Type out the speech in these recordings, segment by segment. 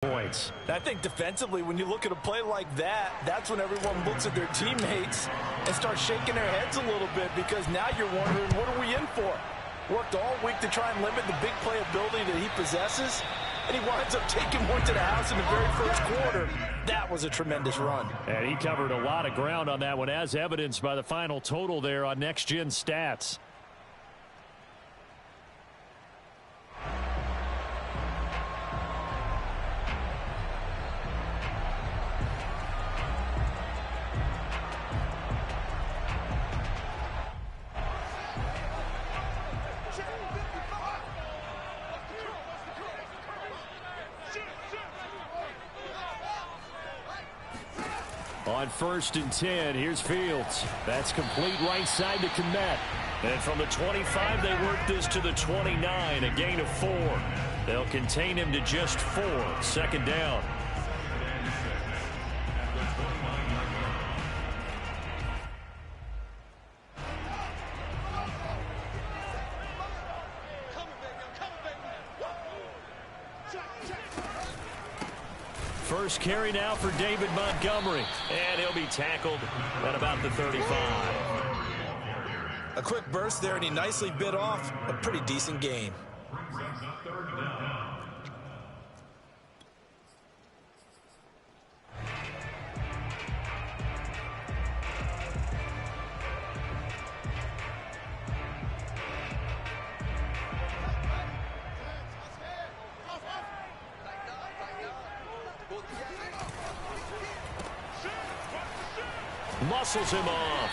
points. I think defensively, when you look at a play like that, that's when everyone looks at their teammates and starts shaking their heads a little bit, because now you're wondering, what are we in for? Worked all week to try and limit the big play ability that he possesses, and he winds up taking one to the house in the very first quarter. That was a tremendous run. And he covered a lot of ground on that one, as evidenced by the final total there on Next Gen Stats. On 1st and 10, here's Fields. That's complete right side to Kmet. And from the 25, they work this to the 29, a gain of 4. They'll contain him to just 4. 2nd down. First carry now for David Montgomery, and he'll be tackled at about the 35. A quick burst there, and he nicely bit off a pretty decent gain. Muscles him off.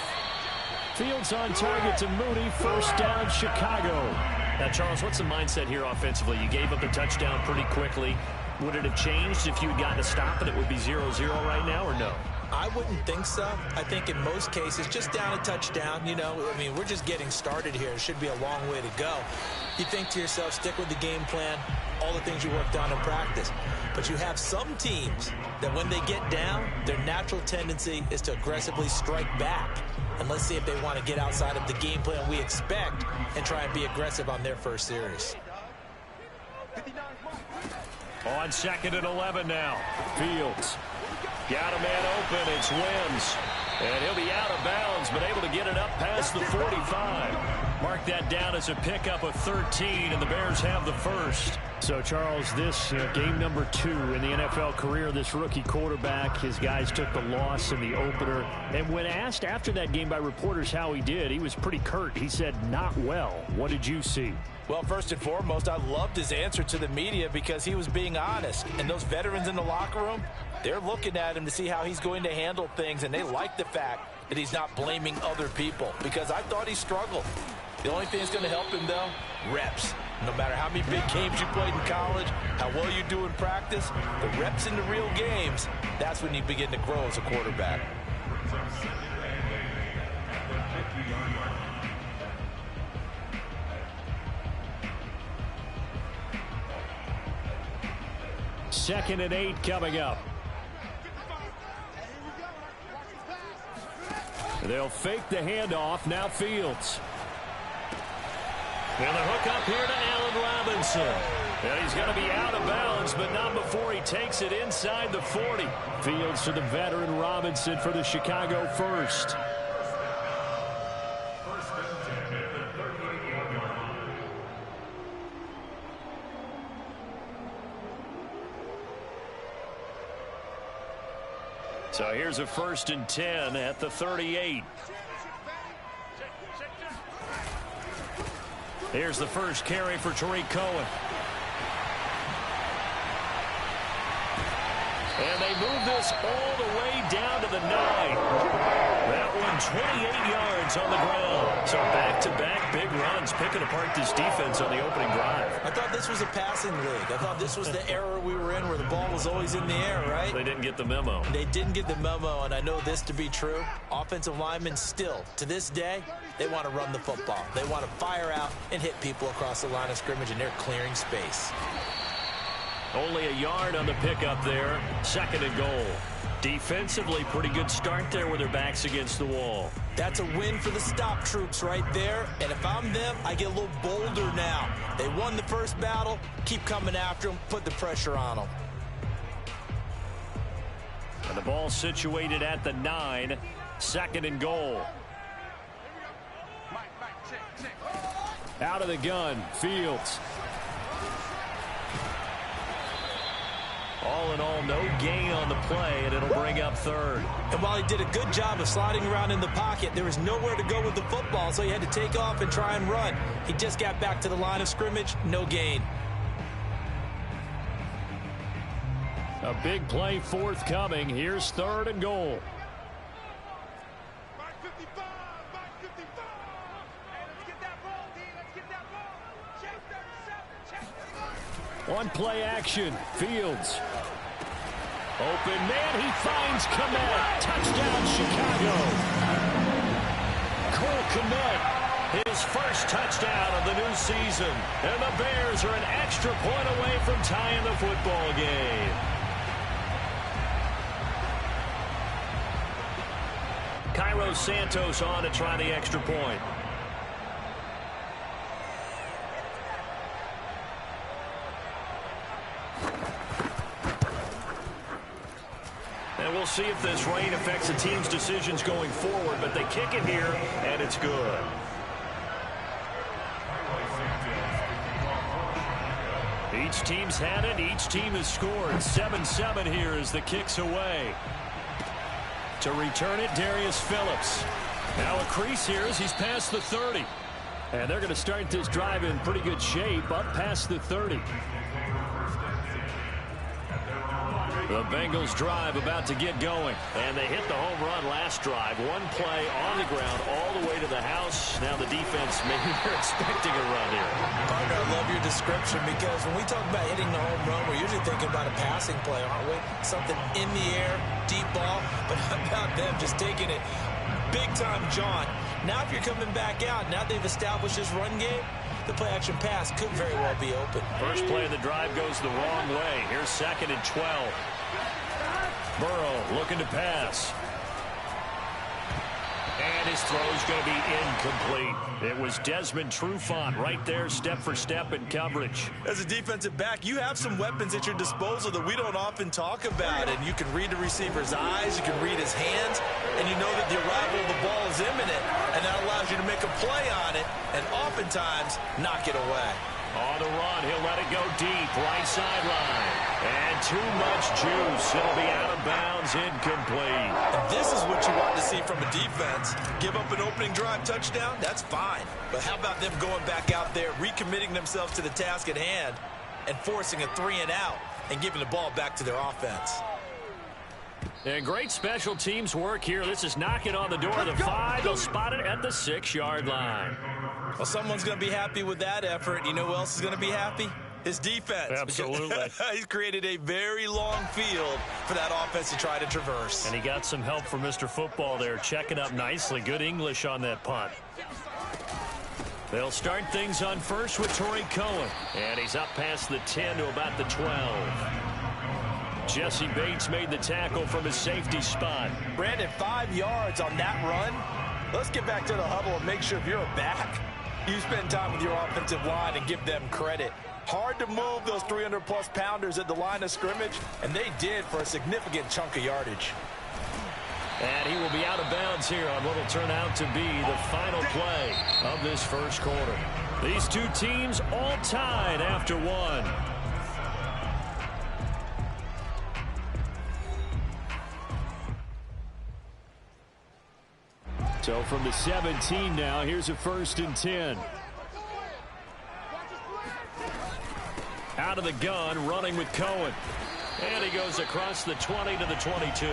Fields on target to Mooney. 1st down, Chicago. Now, Charles, what's the mindset here offensively? You gave up a touchdown pretty quickly. Would it have changed if you had gotten a stop and it would be 0-0 right now, or no? I wouldn't think so. I think in most cases, just down a touchdown, you know, I mean, we're just getting started here. It should be a long way to go. You think to yourself, stick with the game plan, all the things you worked on in practice. But you have some teams that when they get down, their natural tendency is to aggressively strike back. And let's see if they want to get outside of the game plan we expect and try and be aggressive on their first series. On 2nd and 11 now. Fields. Got a man open. It's Wims. And he'll be out of bounds, but able to get it up past the 45. Mark that down as a pickup of 13, and the Bears have the first. So, Charles, this game number 2 in the NFL career, this rookie quarterback, his guys took the loss in the opener. And when asked after that game by reporters how he did, he was pretty curt. He said, not well. What did you see? Well, first and foremost, I loved his answer to the media because he was being honest. And those veterans in the locker room, they're looking at him to see how he's going to handle things, and they like the fact that he's not blaming other people, because I thought he struggled. The only thing that's going to help him, though, reps. No matter how many big games you played in college, how well you do in practice, the reps in the real games, that's when you begin to grow as a quarterback. Second and 8 coming up. They'll fake the handoff. Now Fields. And the hook up here to Allen Robinson. And he's going to be out of bounds, but not before he takes it inside the 40. Fields to the veteran Robinson for the Chicago first. So here's a 1st and 10 at the 38. Here's the first carry for Tariq Cohen. And they move this all the way down to the 9. That one 28 yards on the ground. So back-to-back big runs, picking apart this defense on the opening drive. I thought this was a passing league. I thought this was the era we were in where the ball was always in the air, right? They didn't get the memo. They didn't get the memo, and I know this to be true. Offensive linemen still, to this day, they want to run the football. They want to fire out and hit people across the line of scrimmage, and they're clearing space. Only a yard on the pickup there. 2nd and goal. Defensively, pretty good start there with their backs against the wall. That's a win for the stop troops right there. And if I'm them, I get a little bolder now. They won the first battle. Keep coming after them. Put the pressure on them. And the ball situated at the 9, 2nd and goal. Out of the gun, Fields. All in all, no gain on the play, and it'll bring up 3rd. And while he did a good job of sliding around in the pocket, there was nowhere to go with the football, so he had to take off and try and run. He just got back to the line of scrimmage, no gain. A big play forthcoming. Here's 3rd and goal. One play action. Fields. Open man. He finds Kmet. Touchdown, Chicago. Cole Kmet, his first touchdown of the new season. And the Bears are an extra point away from tying the football game. Cairo Santos on to try the extra point. And we'll see if this rain affects the team's decisions going forward, but they kick it here, and it's good. Each team's had it. Each team has scored. 7-7 here as the kick's away. To return it, Darius Phillips. Now a crease here as he's past the 30. And they're going to start this drive in pretty good shape, up past the 30. The Bengals drive about to get going. And they hit the home run last drive. One play on the ground all the way to the house. Now the defense, maybe they're expecting a run here. Partner, I love your description because when we talk about hitting the home run, we're usually thinking about a passing play, aren't we? Something in the air, deep ball. But how about them just taking it big time, John? Now if you're coming back out, now they've established this run game, the play-action pass could very well be open. First play of the drive goes the wrong way. Here's 2nd and 12. Burrow looking to pass. And his throw's going to be incomplete. It was Desmond Trufant right there, step for step in coverage. As a defensive back, you have some weapons at your disposal that we don't often talk about. And you can read the receiver's eyes, you can read his hands, and you know that the arrival of the ball is imminent. And that allows you to make a play on it and oftentimes knock it away. On the run, he'll let it go deep, right sideline. And too much juice. It'll be out of bounds, incomplete. And this is what you want to see from a defense. Give up an opening drive touchdown, that's fine. But how about them going back out there, recommitting themselves to the task at hand, and forcing a 3 and out, and giving the ball back to their offense. And great special teams work here. This is knocking on the door of the 5. They'll spot it at the 6-yard line. Well, someone's going to be happy with that effort. You know who else is going to be happy? His defense. Absolutely. He's created a very long field for that offense to try to traverse. And he got some help from Mr. Football there, checking up nicely. Good English on that punt. They'll start things on first with Torrey Cohen. And he's up past the 10 to about the 12. Jesse Bates made the tackle from his safety spot. Brandon, 5 yards on that run. Let's get back to the huddle and make sure if you're a back, you spend time with your offensive line and give them credit. Hard to move those 300-plus pounders at the line of scrimmage, and they did for a significant chunk of yardage. And he will be out of bounds here on what will turn out to be the final play of this first quarter. These two teams all tied after one. So from the 17 now, here's a 1st and 10. Out of the gun, running with Cohen. And he goes across the 20 to the 22.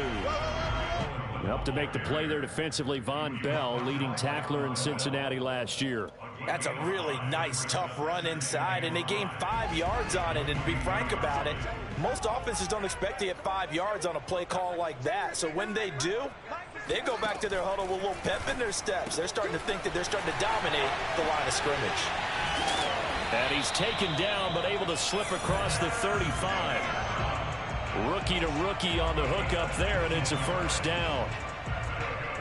Helped to make the play there defensively, Von Bell, leading tackler in Cincinnati last year. That's a really nice, tough run inside, and they gained 5 yards on it. And to be frank about it, most offenses don't expect to get 5 yards on a play call like that. So when they do, they go back to their huddle with a little pep in their steps. They're starting to think that they're starting to dominate the line of scrimmage. And he's taken down, but able to slip across the 35. Rookie to rookie on the hook up there, and it's a 1st down.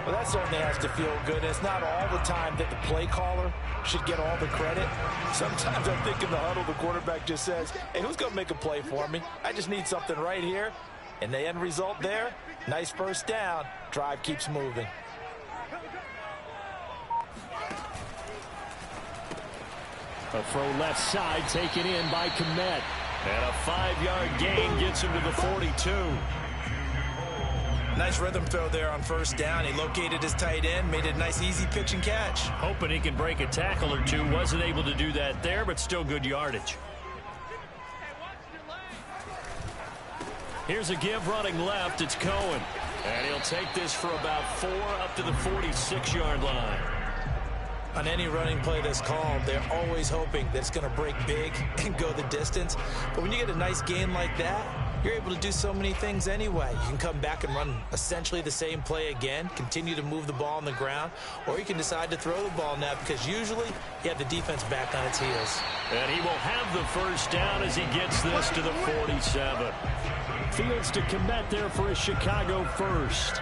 Well, that certainly has to feel good. It's not all the time that the play caller should get all the credit. Sometimes I think in the huddle, the quarterback just says, hey, who's going to make a play for me? I just need something right here. And the end result there, nice first down. Drive keeps moving. A throw left side taken in by Kmet. And a 5-yard gain gets him to the 42. Nice rhythm throw there on first down. He located his tight end, made it a nice easy pitch and catch. Hoping he can break a tackle or two. Wasn't able to do that there, but still good yardage. Here's a give running left. It's Cohen. And he'll take this for about 4 up to the 46-yard line. On any running play that's called, they're always hoping that it's going to break big and go the distance. But when you get a nice gain like that, you're able to do so many things anyway. You can come back and run essentially the same play again, continue to move the ball on the ground, or you can decide to throw the ball now because usually you have the defense back on its heels. And he will have the first down as he gets this to the 47. Fields to Kmet there for a Chicago first.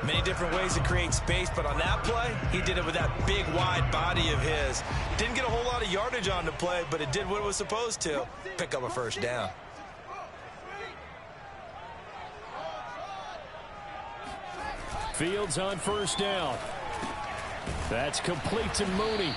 Many different ways to create space, but on that play, he did it with that big, wide body of his. Didn't get a whole lot of yardage on the play, but it did what it was supposed to. Pick up a first down. Fields on first down. That's complete to Mooney.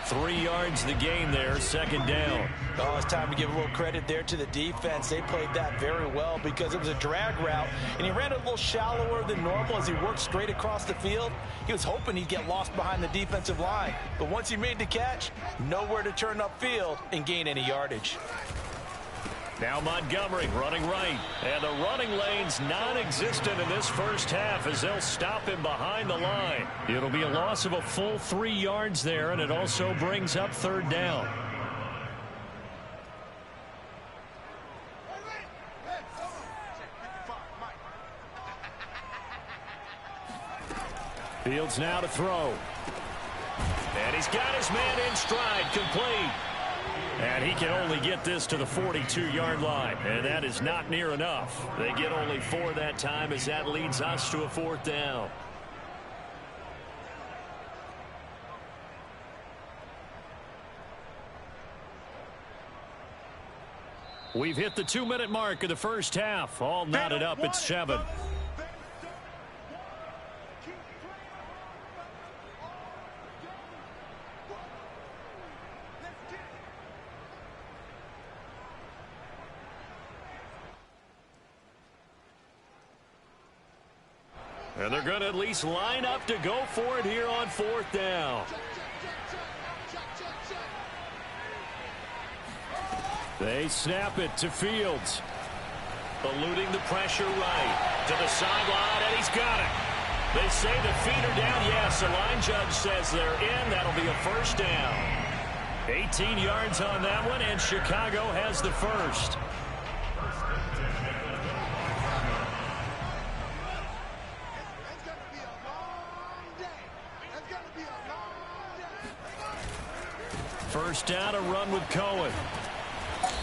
3 yards the gain there, second down. Oh, it's time to give a little credit there to the defense. They played that very well because it was a drag route, and he ran a little shallower than normal as he worked straight across the field. He was hoping he'd get lost behind the defensive line, but once he made the catch, nowhere to turn upfield and gain any yardage. Now Montgomery running right. And the running lane's non-existent in this first half as they'll stop him behind the line. It'll be a loss of a full 3 yards there, and it also brings up third down. Fields now to throw. And he's got his man in stride, complete. And he can only get this to the 42-yard line. And that is not near enough. They get only 4 that time as that leads us to a fourth down. We've hit the 2-minute mark of the first half. All knotted up at 7. And they're going to at least line up to go for it here on fourth down. They snap it to Fields. Eluding the pressure right to the sideline, and he's got it. They say the feet are down. Yes, the line judge says they're in. That'll be a first down. 18 yards on that one, and Chicago has the first. First down, a run with Cohen.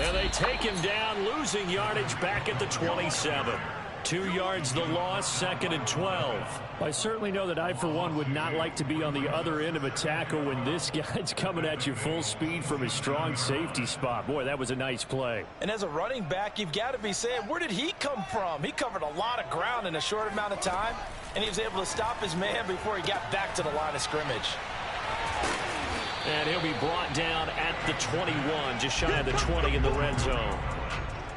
And they take him down, losing yardage back at the 27. 2 yards the loss, second and 12. I certainly know that I, for one, would not like to be on the other end of a tackle when this guy's coming at you full speed from his strong safety spot. Boy, that was a nice play. And as a running back, you've got to be saying, where did he come from? He covered a lot of ground in a short amount of time, and he was able to stop his man before he got back to the line of scrimmage. And he'll be brought down at the 21, just shy of the 20 in the red zone.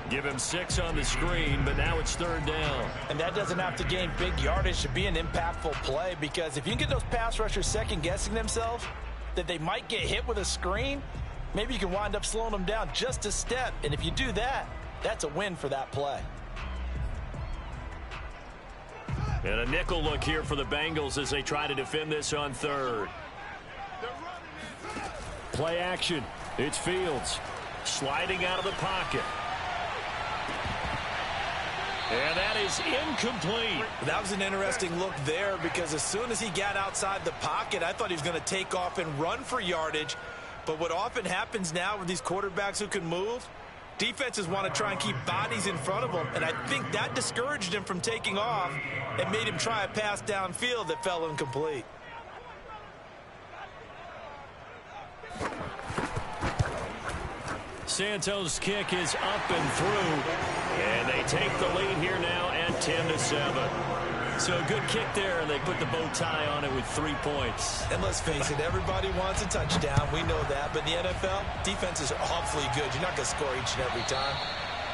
Give him 6 on the screen, but now it's third down. And that doesn't have to gain big yardage to be an impactful play, because if you can get those pass rushers second-guessing themselves that they might get hit with a screen, maybe you can wind up slowing them down just a step. And if you do that, that's a win for that play. And a nickel look here for the Bengals as they try to defend this on third. Play action. It's Fields. Sliding out of the pocket. And that is incomplete. That was an interesting look there, because as soon as he got outside the pocket, I thought he was going to take off and run for yardage. But what often happens now with these quarterbacks who can move, defenses want to try and keep bodies in front of them. And I think that discouraged him from taking off and made him try a pass downfield that fell incomplete. Santos' kick is up and through. And they take the lead here now at 10-7. So a good kick there, and they put the bow tie on it with 3 points. And let's face it, everybody wants a touchdown. We know that. But in the NFL, defenses are awfully good. You're not going to score each and every time.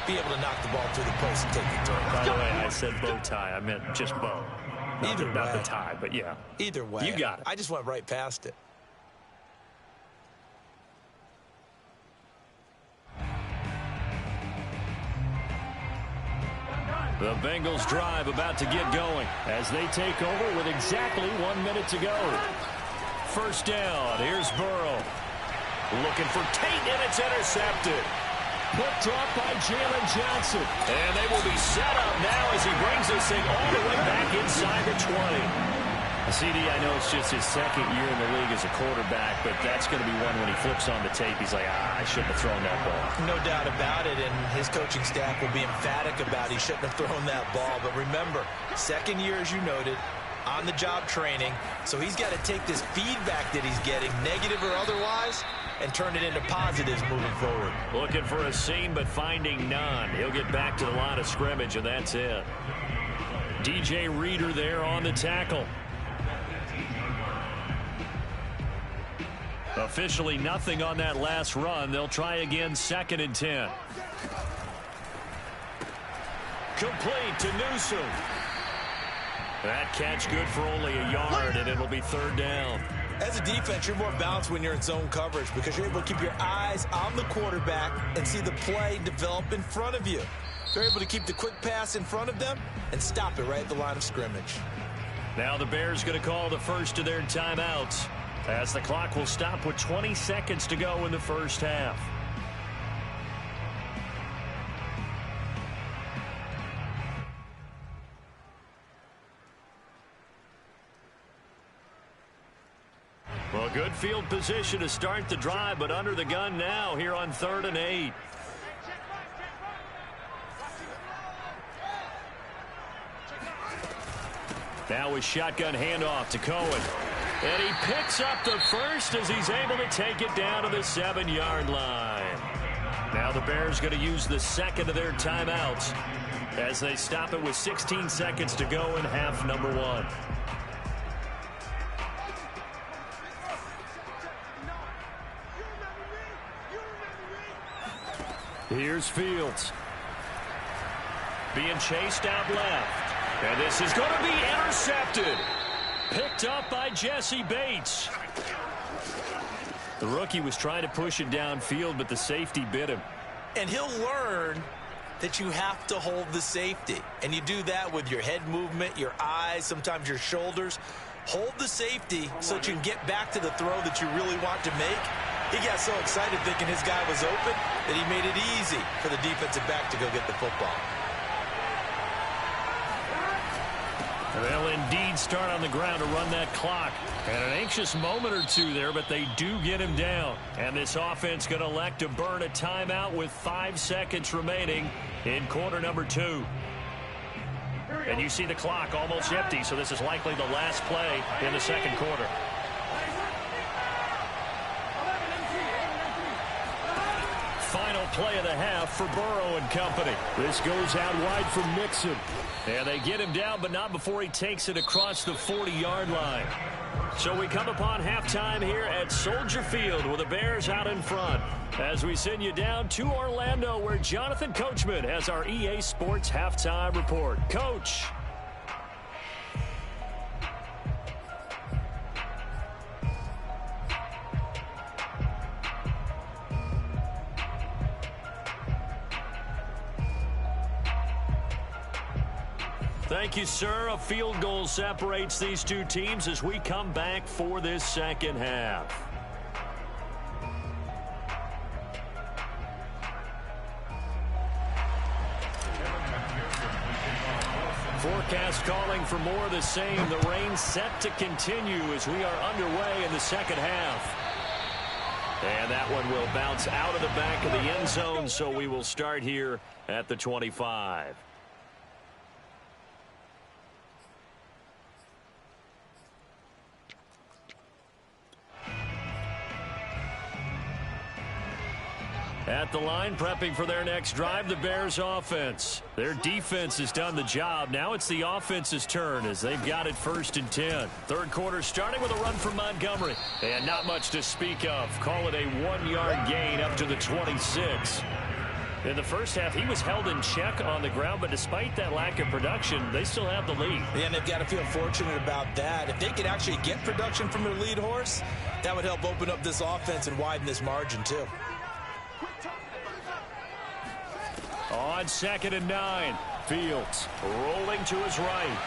Be able to knock the ball through the post and take the turn. By the way, I said bow tie. I meant just bow. Not the tie, but yeah. Either way. You got it. I just went right past it. The Bengals drive about to get going as they take over with exactly 1 minute to go. First down, here's Burrow. Looking for Tate, and it's intercepted. Picked up by Jalen Johnson. And they will be set up now as he brings this thing all the way back inside the 20. CD, I know it's just his second year in the league as a quarterback, but that's going to be one when he flips on the tape. He's like, I shouldn't have thrown that ball. No doubt about it, and his coaching staff will be emphatic about he shouldn't have thrown that ball. But remember, second year, as you noted, on-the-job training, so he's got to take this feedback that he's getting, negative or otherwise, and turn it into positives moving forward. Looking for a seam, but finding none. He'll get back to the line of scrimmage, and that's it. DJ Reader there on the tackle. Officially nothing on that last run. They'll try again, 2nd and 10. Complete to Newsom. That catch good for only a yard, and it'll be 3rd down. As a defense, you're more balanced when you're in zone coverage because you're able to keep your eyes on the quarterback and see the play develop in front of you. You're able to keep the quick pass in front of them and stop it right at the line of scrimmage. Now the Bears going to call the first of their timeouts, as the clock will stop with 20 seconds to go in the first half. Well, good field position to start the drive, but under the gun now here on 3rd and 8. Now a shotgun handoff to Cohen. And he picks up the first as he's able to take it down to the 7-yard line. Now the Bears going to use the second of their timeouts as they stop it with 16 seconds to go in half number 1. Here's Fields. Being chased out left. And this is going to be intercepted. Picked up by Jesse Bates. The rookie was trying to push it downfield, but the safety bit him. And he'll learn that you have to hold the safety. And you do that with your head movement, your eyes, sometimes your shoulders. Hold the safety so that you can get back to the throw that you really want to make. He got so excited thinking his guy was open that he made it easy for the defensive back to go get the football. They'll indeed start on the ground to run that clock. And an anxious moment or two there, but they do get him down. And this offense going to elect to burn a timeout with 5 seconds remaining in quarter number 2. And you see the clock almost empty, so this is likely the last play in the second quarter. Final play of the half for Burrow and company. This goes out wide for Mixon. And they get him down, but not before he takes it across the 40-yard line. So we come upon halftime here at Soldier Field with the Bears out in front as we send you down to Orlando where Jonathan Coachman has our EA Sports halftime report. Coach. Thank you, sir. A field goal separates these two teams as we come back for this second half. Forecast calling for more of the same. The rain set to continue as we are underway in the second half. And that one will bounce out of the back of the end zone, so we will start here at the 25. At the line, prepping for their next drive, the Bears offense. Their defense has done the job. Now it's the offense's turn as they've got it 1st and 10. Third quarter starting with a run from Montgomery. And not much to speak of. Call it a 1-yard gain up to the 26. In the first half, he was held in check on the ground, but despite that lack of production, they still have the lead. Yeah, and they've got to feel fortunate about that. If they could actually get production from their lead horse, that would help open up this offense and widen this margin too. On 2nd and 9, Fields rolling to his right.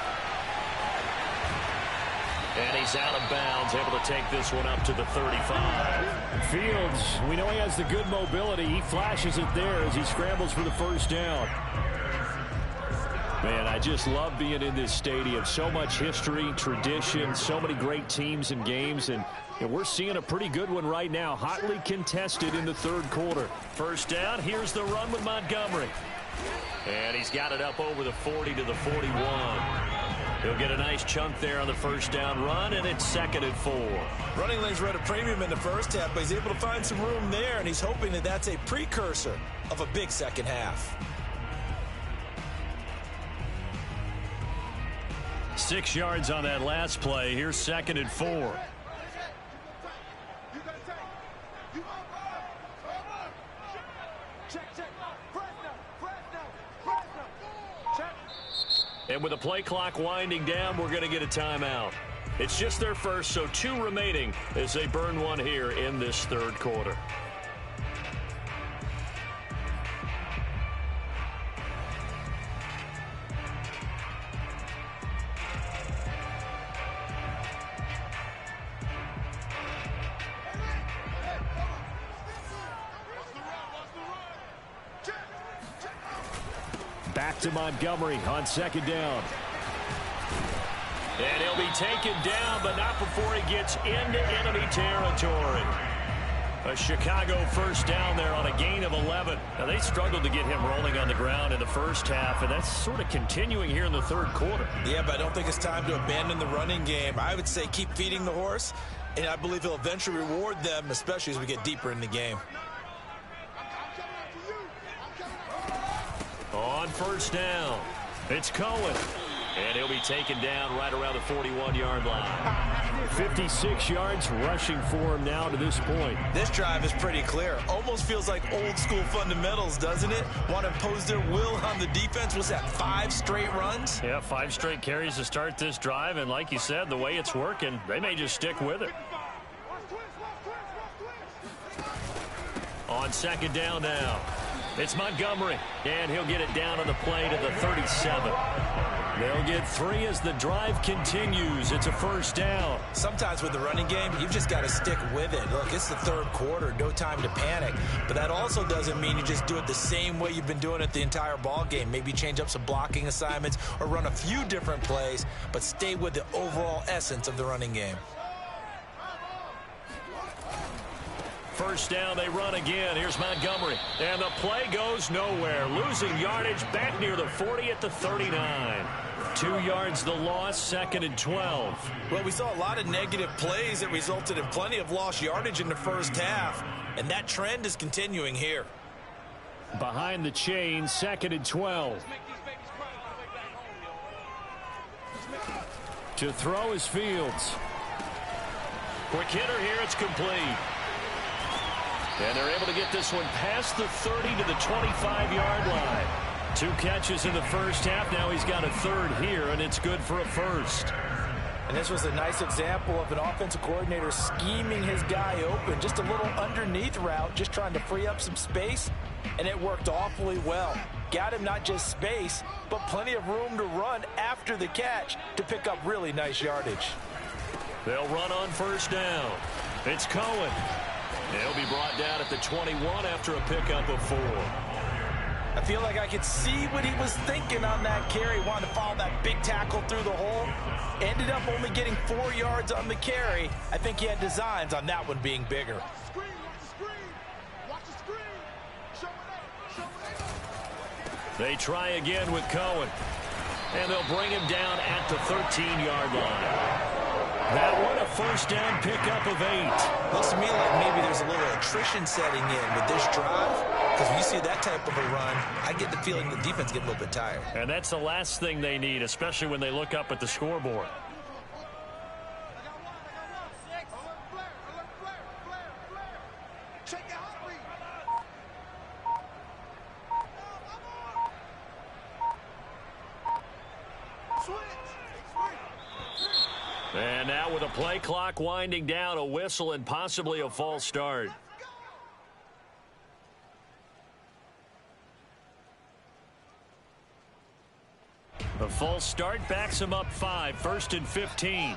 And he's out of bounds, able to take this one up to the 35. Fields, we know he has the good mobility. He flashes it there as he scrambles for the first down. Man, I just love being in this stadium. So much history, tradition, so many great teams and games, and we're seeing a pretty good one right now, hotly contested in the third quarter. First down, here's the run with Montgomery. And he's got it up over the 40 to the 41. He'll get a nice chunk there on the first down run, and it's 2nd and 4. Running lanes were at a premium in the first half, but he's able to find some room there, and he's hoping that that's a precursor of a big second half. 6 yards on that last play. Here's 2nd and 4. And with the play clock winding down, we're going to get a timeout. It's just their first, so 2 remaining as they burn one here in this third quarter. Back to Montgomery on 2nd down. And he'll be taken down, but not before he gets into enemy territory. A Chicago first down there on a gain of 11. Now, they struggled to get him rolling on the ground in the first half, and that's sort of continuing here in the third quarter. Yeah, but I don't think it's time to abandon the running game. I would say keep feeding the horse, and I believe he'll eventually reward them, especially as we get deeper in the game. On first down, it's Cohen. And he'll be taken down right around the 41-yard line. 56 yards rushing for him now to this point. This drive is pretty clear. Almost feels like old-school fundamentals, doesn't it? Want to impose their will on the defense. Was that 5 straight runs? Yeah, 5 straight carries to start this drive. And like you said, the way it's working, they may just stick with it. On 2nd down now, it's Montgomery. And he'll get it down on the play to the 37. They'll get 3 as the drive continues. It's a first down. Sometimes with the running game, you've just got to stick with it. Look, it's the third quarter. No time to panic. But that also doesn't mean you just do it the same way you've been doing it the entire ball game. Maybe change up some blocking assignments or run a few different plays, but stay with the overall essence of the running game. First down, they run again. Here's Montgomery. And the play goes nowhere. Losing yardage back near the 40 at the 39. 2 yards the loss, 2nd and 12. Well, we saw a lot of negative plays that resulted in plenty of lost yardage in the first half. And that trend is continuing here. Behind the chain, 2nd and 12. To throw is Fields. Quick hitter here, it's complete. And they're able to get this one past the 30 to the 25-yard line. 2 catches in the first half. Now he's got a third here, and it's good for a first. And this was a nice example of an offensive coordinator scheming his guy open. Just a little underneath route, just trying to free up some space, and it worked awfully well. Got him not just space, but plenty of room to run after the catch to pick up really nice yardage. They'll run on first down. It's Cohen. He'll be brought down at the 21 after a pickup of 4. I feel like I could see what he was thinking on that carry. Wanted to follow that big tackle through the hole. Ended up only getting 4 yards on the carry. I think he had designs on that one being bigger. They try again with Cohen. And they'll bring him down at the 13-yard line. That one a first down pickup of 8. Looks to me like maybe there's a little attrition setting in with this drive. Because when you see that type of a run, I get the feeling the defense get a little bit tired. And that's the last thing they need, especially when they look up at the scoreboard. And now with a play clock winding down, a whistle and possibly a false start. A false start backs him up 5, 1st and 15.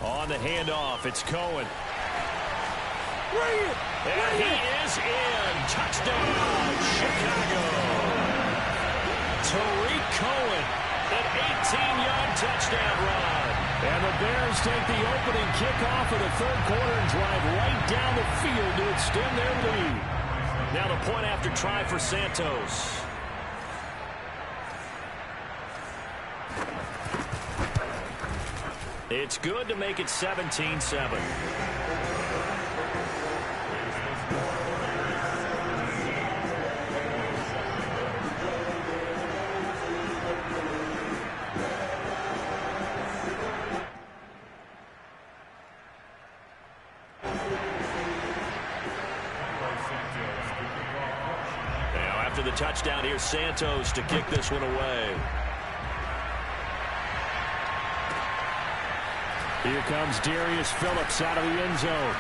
On the handoff, it's Cohen. And he is in. Touchdown, Chicago. Tariq Cohen, an 18-yard touchdown run. And the Bears take the opening kickoff of the third quarter and drive right down the field to extend their lead. Now the point after try for Santos. It's good to make it 17-7. The touchdown, here's Santos to kick this one away. Here comes Darius Phillips out of the end zone.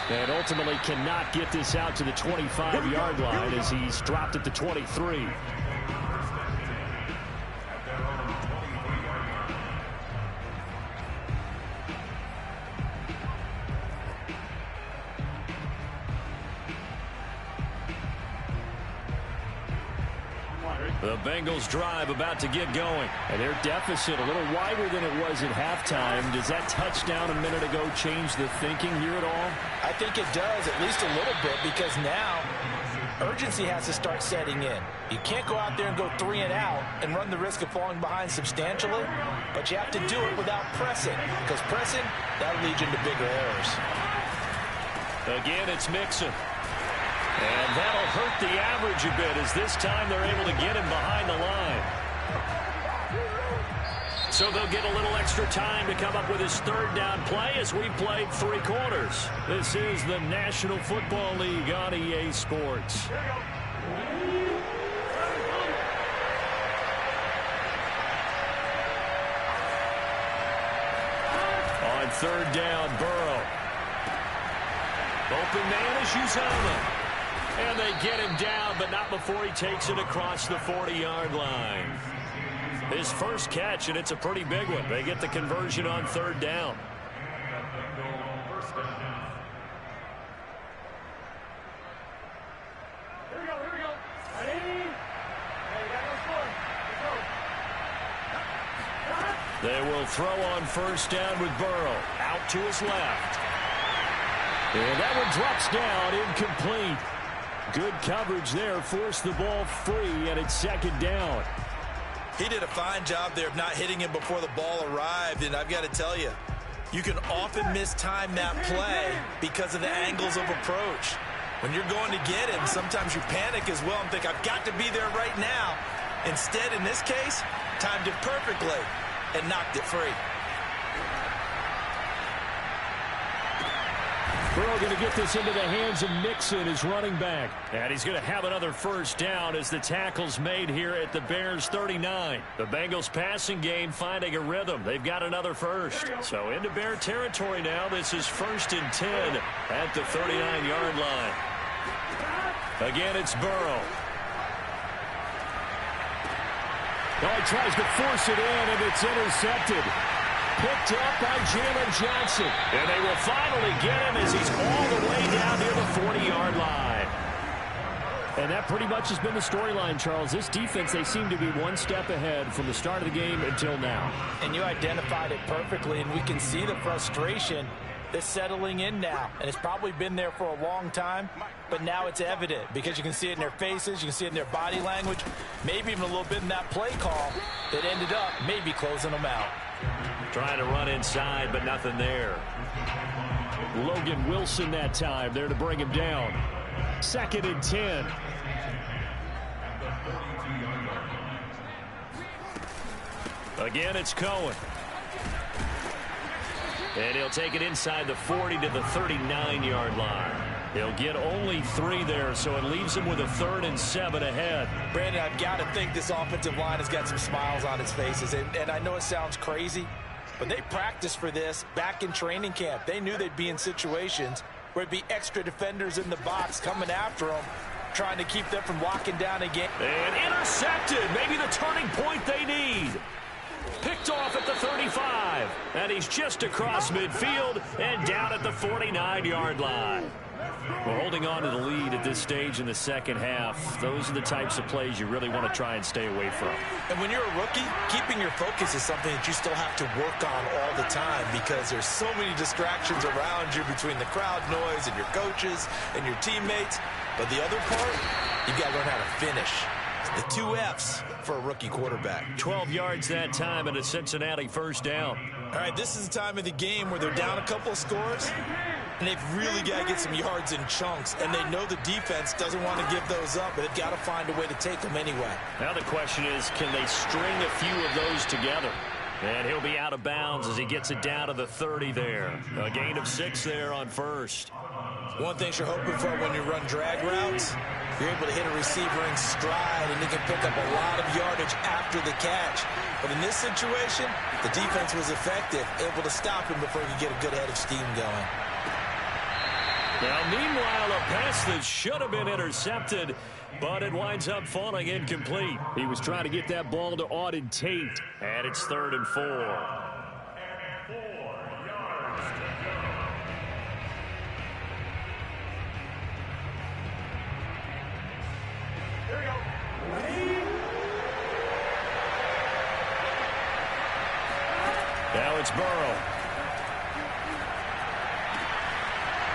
And ultimately cannot get this out to the 25-yard line as he's dropped at the 23. The Bengals drive about to get going. And their deficit a little wider than it was at halftime. Does that touchdown a minute ago change the thinking here at all? I think it does, at least a little bit, because now urgency has to start setting in. You can't go out there and go 3 and out and run the risk of falling behind substantially, but you have to do it without pressing, because pressing, that'll lead you into bigger errors. Again, it's Mixon. And that'll hurt the average a bit as this time they're able to get him behind the line. So they'll get a little extra time to come up with his third down play as we played 3 quarters. This is the National Football League on EA Sports. On third down, Burrow. Open man is Uzomah. And they get him down, but not before he takes it across the 40-yard line. His first catch, and it's a pretty big one. They get the conversion on third down. Here we go. Ready? They will throw on first down with Burrow. Out to his left. And that one drops down, incomplete. Good coverage there, forced the ball free, and it's second down. He did a fine job there of not hitting him before the ball arrived, and I've got to tell you, you can often mistime that play because of the angles of approach. When you're going to get him, sometimes you panic as well and think, I've got to be there right now. Instead, in this case, timed it perfectly and knocked it free. Burrow going to get this into the hands of Mixon, his running back. And he's going to have another first down as the tackle's made here at the Bears 39. The Bengals passing game finding a rhythm. They've got another first. So into Bear territory now. This is 1st and 10 at the 39-yard line. Again, it's Burrow. Oh, he tries to force it in, and it's intercepted. Picked up by Jalen Johnson. And they will finally get him as he's all the way down near the 40-yard line. And that pretty much has been the storyline, Charles. This defense, they seem to be one step ahead from the start of the game until now. And you identified it perfectly, and we can see the frustration that's settling in now. And it's probably been there for a long time, but now it's evident because you can see it in their faces, you can see it in their body language, maybe even a little bit in that play call that ended up maybe closing them out. Trying to run inside, but nothing there. Logan Wilson that time there to bring him down. 2nd and 10. Again, it's Cohen. And he'll take it inside the 40 to the 39-yard line. He'll get only 3 there, so it leaves him with a 3rd and 7 ahead. Brandon, I've got to think this offensive line has got some smiles on its faces. And I know it sounds crazy, but they practiced for this back in training camp. They knew they'd be in situations where it'd be extra defenders in the box coming after them, trying to keep them from locking down again. And intercepted. Maybe the turning point they need. Picked off at the 35. And he's just across midfield and down at the 49-yard line. We're holding on to the lead at this stage in the second half. Those are the types of plays you really want to try and stay away from. And when you're a rookie, keeping your focus is something that you still have to work on all the time because there's so many distractions around you between the crowd noise and your coaches and your teammates. But the other part, you've got to learn how to finish. The 2 F's for a rookie quarterback. 12 yards that time and a Cincinnati first down. All right, this is the time of the game where they're down a couple of scores, and they've really got to get some yards in chunks, and they know the defense doesn't want to give those up, but they've got to find a way to take them anyway. Now the question is, can they string a few of those together? And he'll be out of bounds as he gets it down to the 30 there. A gain of 6 there on first. One thing you're hoping for when you run drag routes, you're able to hit a receiver in stride, and he can pick up a lot of yardage after the catch. But in this situation, the defense was effective, able to stop him before he could get a good head of steam going. Now, meanwhile, a pass that should have been intercepted, but it winds up falling incomplete. He was trying to get that ball to Auden Tate, and it's 3rd and 4. Now it's Burrow.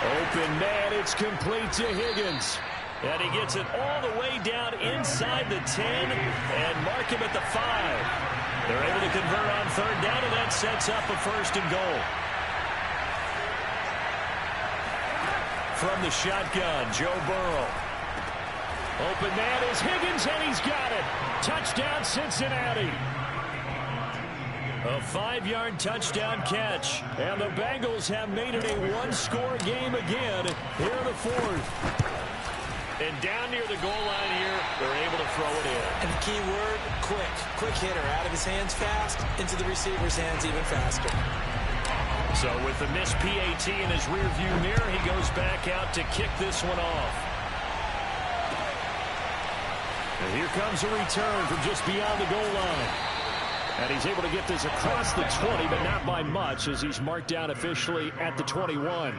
Open man, it's complete to Higgins. And he gets it all the way down inside the 10 and mark him at the 5. They're able to convert on 3rd down, and that sets up a 1st and goal. From the shotgun, Joe Burrow. Open man is Higgins, and he's got it. Touchdown, Cincinnati. A 5-yard touchdown catch. And the Bengals have made it a 1-score game again here in the 4th. And down near the goal line here, they're able to throw it in. And the key word, quick. Quick hitter, out of his hands fast, into the receiver's hands even faster. So with the missed PAT in his rearview mirror, he goes back out to kick this one off. And here comes a return from just beyond the goal line. And he's able to get this across the 20, but not by much, as he's marked down officially at the 21.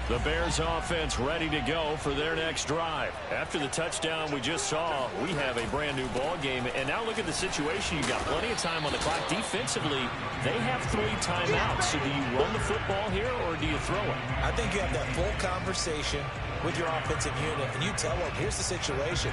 The Bears offense ready to go for their next drive. After the touchdown we just saw, we have a brand new ball game. And now look at the situation. You've got plenty of time on the clock. Defensively, they have 3 timeouts. So do you run the football here or do you throw it? I think you have that full conversation with your offensive unit, and you tell them, here's the situation.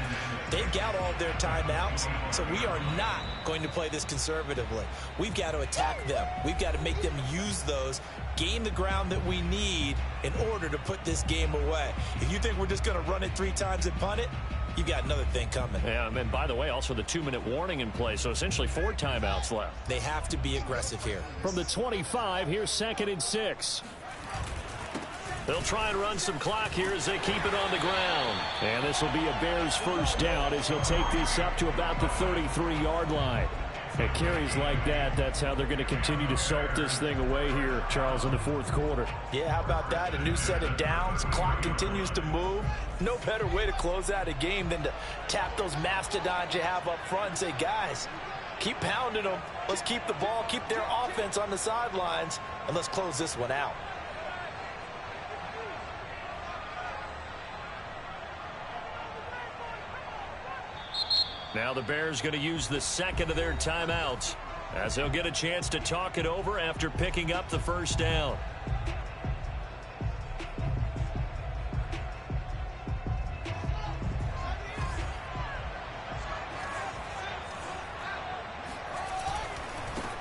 They've got all of their timeouts, so we are not going to play this conservatively. We've got to attack them. We've got to make them use those, gain the ground that we need in order to put this game away. If you think we're just going to run it 3 times and punt it, you've got another thing coming. Yeah, and by the way, also the 2-minute warning in play, so essentially 4 timeouts left. They have to be aggressive here. From the 25, here's 2nd and 6. They'll try and run some clock here as they keep it on the ground. And this will be a Bears first down as he'll take this up to about the 33-yard line. At carries like that, that's how they're going to continue to salt this thing away here, Charles, in the 4th quarter. Yeah, how about that? A new set of downs. Clock continues to move. No better way to close out a game than to tap those mastodons you have up front and say, guys, keep pounding them. Let's keep the ball, keep their offense on the sidelines, and let's close this one out. Now the Bears going to use the 2nd of their timeouts as they'll get a chance to talk it over after picking up the first down.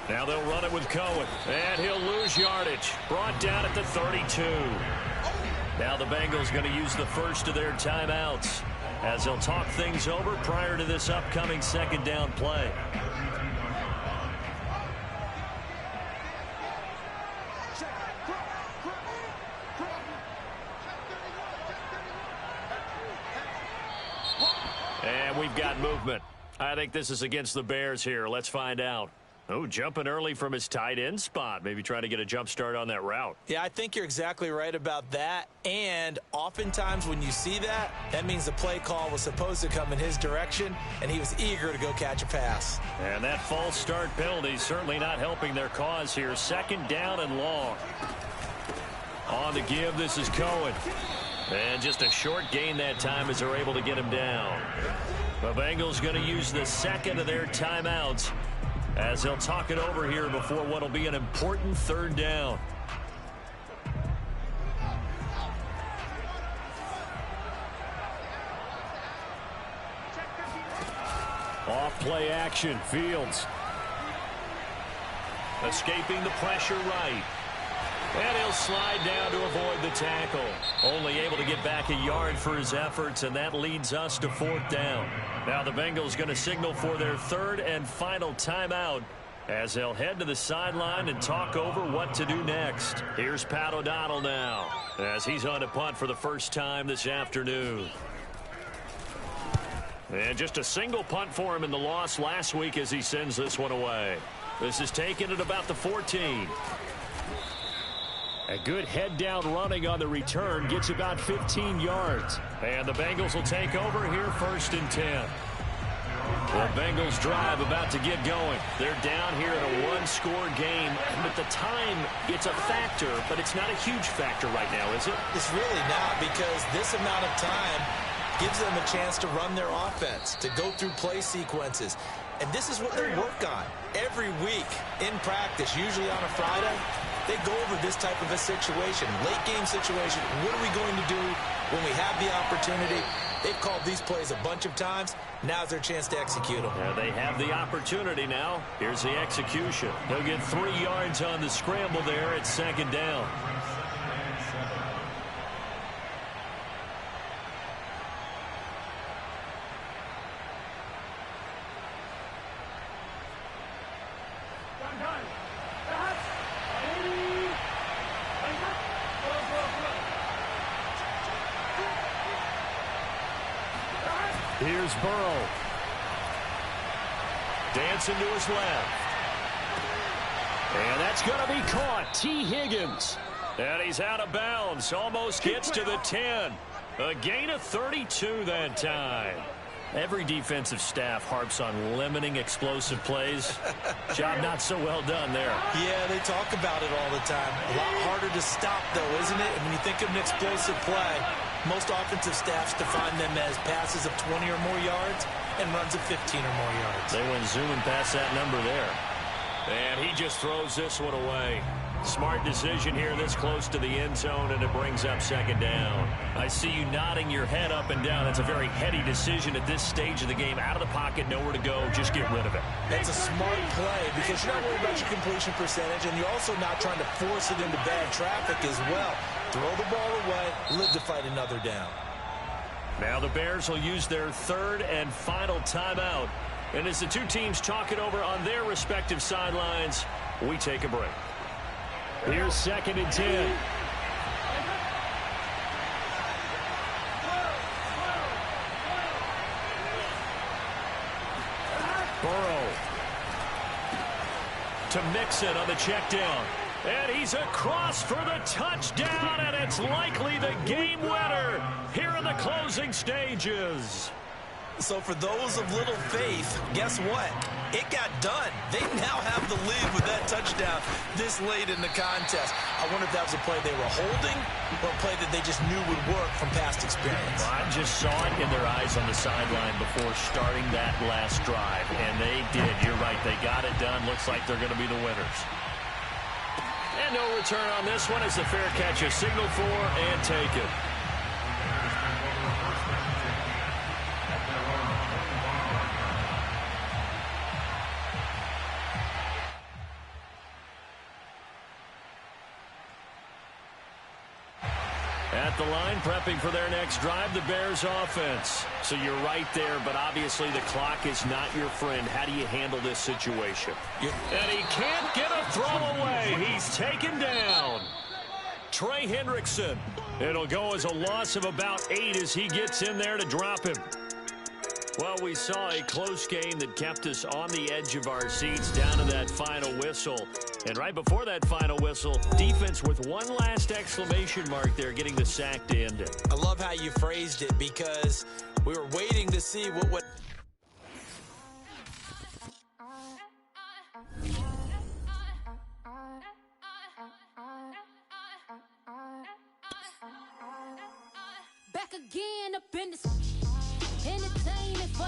Now they'll run it with Cohen, and he'll lose yardage. Brought down at the 32. Now the Bengals going to use the first of their timeouts as they'll talk things over prior to this upcoming second down play. And we've got movement. I think this is against the Bears here. Let's find out. Oh, jumping early from his tight end spot. Maybe trying to get a jump start on that route. Yeah, I think you're exactly right about that. And oftentimes when you see that, that means the play call was supposed to come in his direction, and he was eager to go catch a pass. And that false start penalty certainly not helping their cause here. Second down and long. On the give, this is Cohen. And just a short gain that time as they're able to get him down. The Bengals going to use the second of their timeouts as they'll talk it over here before what will be an important third down. Off play action, Fields. Escaping the pressure right. And he'll slide down to avoid the tackle. Only able to get back a yard for his efforts, and that leads us to fourth down. Now the Bengals going to signal for their third and final timeout as they'll head to the sideline and talk over what to do next. Here's Pat O'Donnell now as he's on to punt for the first time this afternoon. And just a single punt for him in the loss last week as he sends this one away. This is taken at about the 14. A good head-down running on the return gets about 15 yards. And the Bengals will take over here first and 10. The Bengals drive about to get going. They're down here in a one-score game. And at the time, it's a factor, but it's not a huge factor right now, is it? It's really not, because this amount of time gives them a chance to run their offense, to go through play sequences. And this is what they work on every week in practice, usually on a Friday. They go over this type of a situation, late game situation. What are we going to do when we have the opportunity? They've called these plays a bunch of times. Now's their chance to execute them. Yeah, they have the opportunity now. Here's the execution. He'll get 3 yards on the scramble there at second down. Here's Burrow. Dancing to his left. And that's going to be caught. T. Higgins. And he's out of bounds. Almost gets to the 10. A gain of 32 that time. Every defensive staff harps on limiting explosive plays. Job not so well done there. Yeah, they talk about it all the time. A lot harder to stop, though, isn't it? And when you think of an explosive play, most offensive staffs define them as passes of 20 or more yards and runs of 15 or more yards. They went zooming past that number there. And he just throws this one away. Smart decision here this close to the end zone, and it brings up second down. I see you nodding your head up and down. That's a very heady decision at this stage of the game. Out of the pocket, nowhere to go. Just get rid of it. That's a smart play because you're not worried about your completion percentage, and you're also not trying to force it into bad traffic as well. Throw the ball away, live to fight another down. Now the Bears will use their third and final timeout. And as the two teams talk it over on their respective sidelines, we take a break. Here's second and 10. Burrow to Mixon on the check down. And he's across for the touchdown, and it's likely the game winner here in the closing stages. So for those of little faith, guess what? It got done. They now have the lead with that touchdown this late in the contest. I wonder if that was a play they were holding or a play that they just knew would work from past experience. Well, I just saw it in their eyes on the sideline before starting that last drive, and they did. You're right. They got it done. Looks like they're going to be the winners. And no return on this one as the fair catch is signaled for and taken. At the line, prepping for their next drive, the Bears offense. So you're right there, but obviously the clock is not your friend. How do you handle this situation? And he can't get a throw away. He's taken down. Trey Hendrickson. It'll go as a loss of about 8 as he gets in there to drop him. Well, we saw a close game that kept us on the edge of our seats down to that final whistle. And right before that final whistle, defense with one last exclamation mark there, getting the sack to end it. I love how you phrased it because we were waiting to see what back again up in this entertainment for